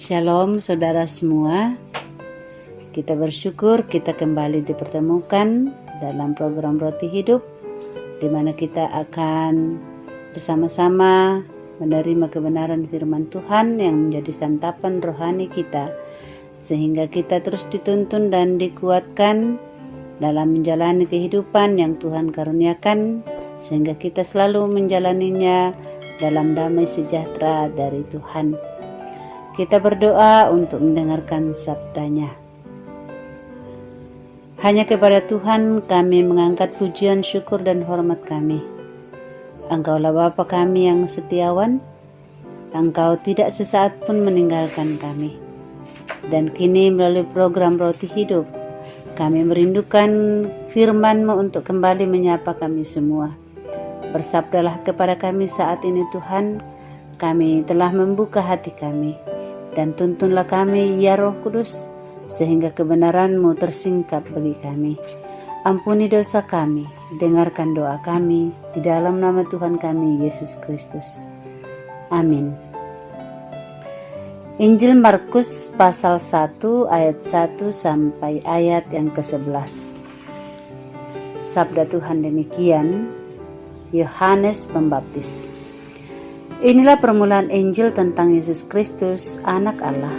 Shalom saudara semua. Kita bersyukur kita kembali dipertemukan dalam program Roti Hidup, di mana kita akan bersama-sama menerima kebenaran firman Tuhan yang menjadi santapan rohani kita, sehingga kita terus dituntun dan dikuatkan dalam menjalani kehidupan yang Tuhan karuniakan, sehingga kita selalu menjalaninya dalam damai sejahtera dari Tuhan. Kita berdoa untuk mendengarkan sabdanya. Hanya kepada Tuhan kami mengangkat pujian, syukur, dan hormat kami. Engkaulah Bapa kami yang setiawan. Engkau tidak sesaat pun meninggalkan kami. Dan kini melalui program Roti Hidup, kami merindukan firman-Mu untuk kembali menyapa kami semua. Bersabdalah kepada kami saat ini Tuhan, kami telah membuka hati kami. Dan tuntunlah kami ya Roh Kudus, sehingga kebenaran-Mu tersingkap bagi kami. Ampuni dosa kami, dengarkan doa kami, di dalam nama Tuhan kami Yesus Kristus. Amin. Injil Markus pasal 1 ayat 1 sampai ayat yang ke-11. Sabda Tuhan demikian, Yohanes Pembaptis. Inilah permulaan Injil tentang Yesus Kristus, Anak Allah.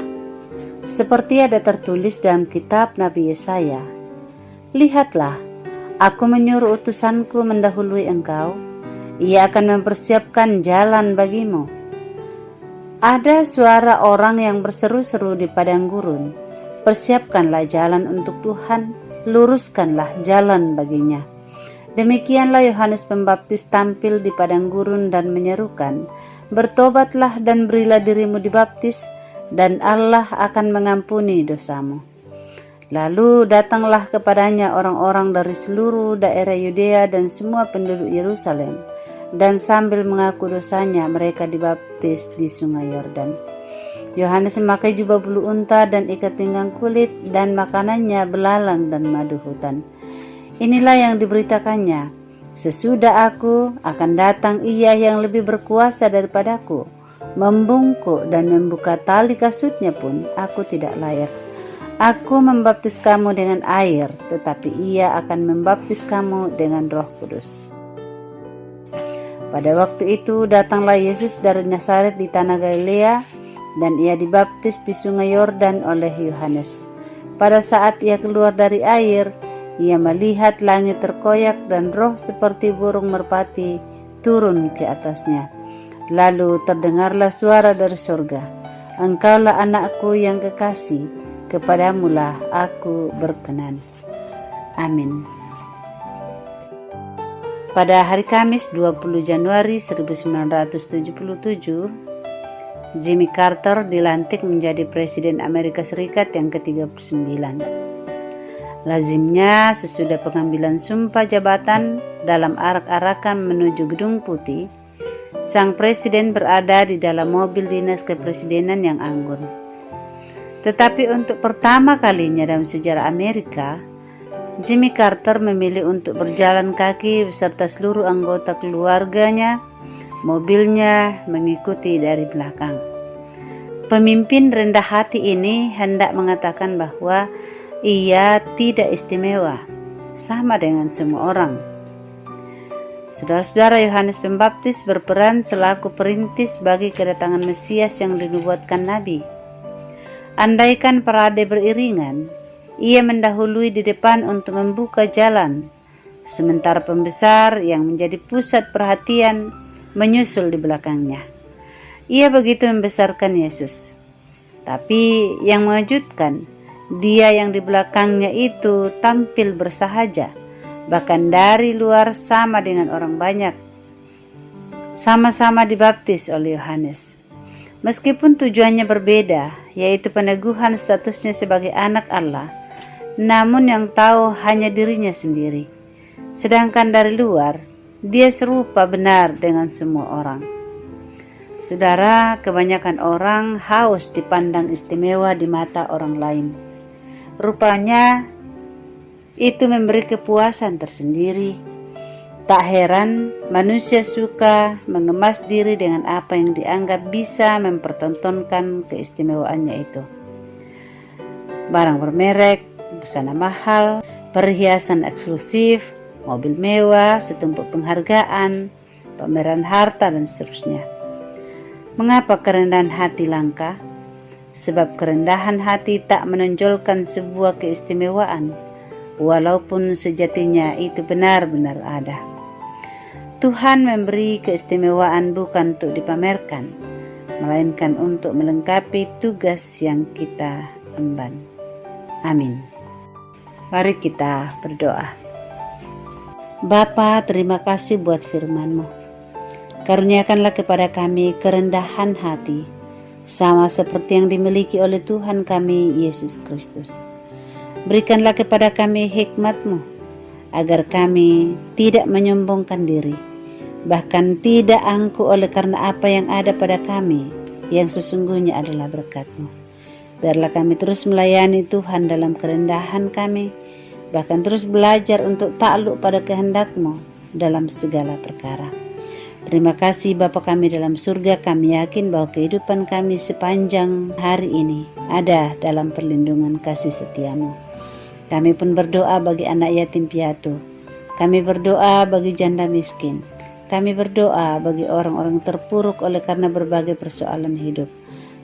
Seperti ada tertulis dalam kitab Nabi Yesaya, "Lihatlah, aku menyuruh utusanku mendahului engkau, ia akan mempersiapkan jalan bagimu." Ada suara orang yang berseru-seru di padang gurun, "Persiapkanlah jalan untuk Tuhan, luruskanlah jalan baginya." Demikianlah Yohanes Pembaptis tampil di padang gurun dan menyerukan, "Bertobatlah dan berilah dirimu dibaptis, dan Allah akan mengampuni dosamu." Lalu datanglah kepadanya orang-orang dari seluruh daerah Yudea dan semua penduduk Yerusalem, dan sambil mengaku dosanya mereka dibaptis di sungai Yordan. Yohanes memakai jubah bulu unta dan ikat pinggang kulit, dan makanannya belalang dan madu hutan. Inilah yang diberitakannya, "Sesudah aku akan datang ia yang lebih berkuasa daripadaku. Membungkuk dan membuka tali kasutnya pun aku tidak layak. Aku membaptis kamu dengan air, tetapi ia akan membaptis kamu dengan Roh Kudus." Pada waktu itu datanglah Yesus dari Nazaret di tanah Galilea, dan ia dibaptis di sungai Yordan oleh Yohanes. Pada saat ia keluar dari air, ia melihat langit terkoyak dan roh seperti burung merpati turun ke atasnya. Lalu terdengarlah suara dari surga, "Engkaulah anakku yang kekasih, kepadamulah aku berkenan." Amin. Pada hari Kamis 20 Januari 1977, Jimmy Carter dilantik menjadi Presiden Amerika Serikat yang ke-39. Lazimnya sesudah pengambilan sumpah jabatan dalam arak-arakan menuju Gedung Putih, sang presiden berada di dalam mobil dinas kepresidenan yang anggun. Tetapi untuk pertama kalinya dalam sejarah Amerika, Jimmy Carter memilih untuk berjalan kaki beserta seluruh anggota keluarganya, mobilnya mengikuti dari belakang. Pemimpin rendah hati ini hendak mengatakan bahwa ia tidak istimewa, sama dengan semua orang. Saudara-saudara, Yohanes Pembaptis berperan selaku perintis bagi kedatangan Mesias yang dinubuatkan Nabi. Andaikan parade beriringan, ia mendahului di depan untuk membuka jalan, sementara pembesar yang menjadi pusat perhatian menyusul di belakangnya. Ia begitu membesarkan Yesus. Tapi yang mengejutkan, dia yang di belakangnya itu tampil bersahaja, bahkan dari luar sama dengan orang banyak. Sama-sama dibaptis oleh Yohanes. Meskipun tujuannya berbeda, yaitu peneguhan statusnya sebagai anak Allah, namun yang tahu hanya dirinya sendiri. Sedangkan dari luar, dia serupa benar dengan semua orang. Saudara, kebanyakan orang haus dipandang istimewa di mata orang lain. Rupanya itu memberi kepuasan tersendiri. Tak heran manusia suka mengemas diri dengan apa yang dianggap bisa mempertontonkan keistimewaannya itu. Barang bermerek, busana mahal, perhiasan eksklusif, mobil mewah, setumpuk penghargaan, pameran harta, dan seterusnya. Mengapa kerendahan hati langka? Sebab kerendahan hati tak menonjolkan sebuah keistimewaan, walaupun sejatinya itu benar-benar ada. Tuhan memberi keistimewaan bukan untuk dipamerkan, melainkan untuk melengkapi tugas yang kita emban. Amin. Mari kita berdoa. Bapa, terima kasih buat firman-Mu. Karuniakanlah kepada kami kerendahan hati, sama seperti yang dimiliki oleh Tuhan kami, Yesus Kristus. Berikanlah kepada kami hikmat-Mu, agar kami tidak menyombongkan diri, bahkan tidak angkuh oleh karena apa yang ada pada kami, yang sesungguhnya adalah berkat-Mu. Biarlah kami terus melayani Tuhan dalam kerendahan kami, bahkan terus belajar untuk takluk pada kehendak-Mu dalam segala perkara. Terima kasih Bapa kami dalam surga. Kami yakin bahwa kehidupan kami sepanjang hari ini ada dalam perlindungan kasih setia-Mu. Kami pun berdoa bagi anak yatim piatu. Kami berdoa bagi janda miskin. Kami berdoa bagi orang-orang terpuruk oleh karena berbagai persoalan hidup.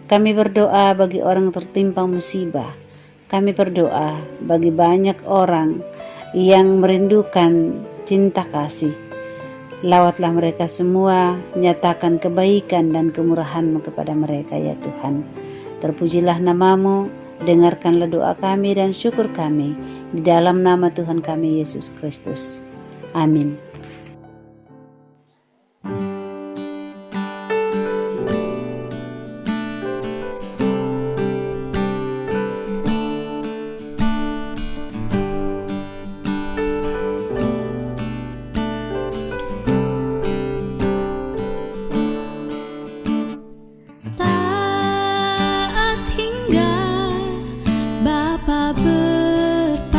Kami berdoa bagi orang tertimpa musibah. Kami berdoa bagi banyak orang yang merindukan cinta kasih. Lawatlah mereka semua, nyatakan kebaikan dan kemurahan-Mu kepada mereka ya Tuhan. Terpujilah nama-Mu, dengarkanlah doa kami dan syukur kami di dalam nama Tuhan kami Yesus Kristus. Amin. Taat hingga Bapa berpaling.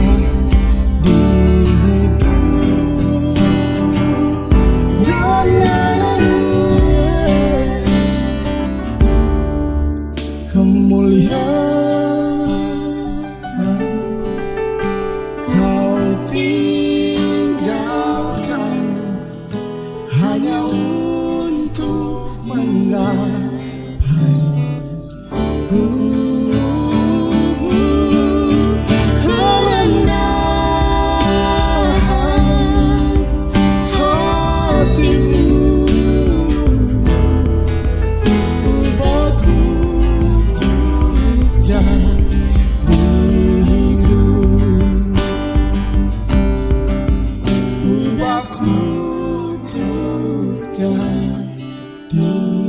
jadi hidup. Kemuliaan kau tinggalkan hanya untuk menggapai kerendahan hatimu. Ubahku untuk jadi hidup. Ubahku untuk jadi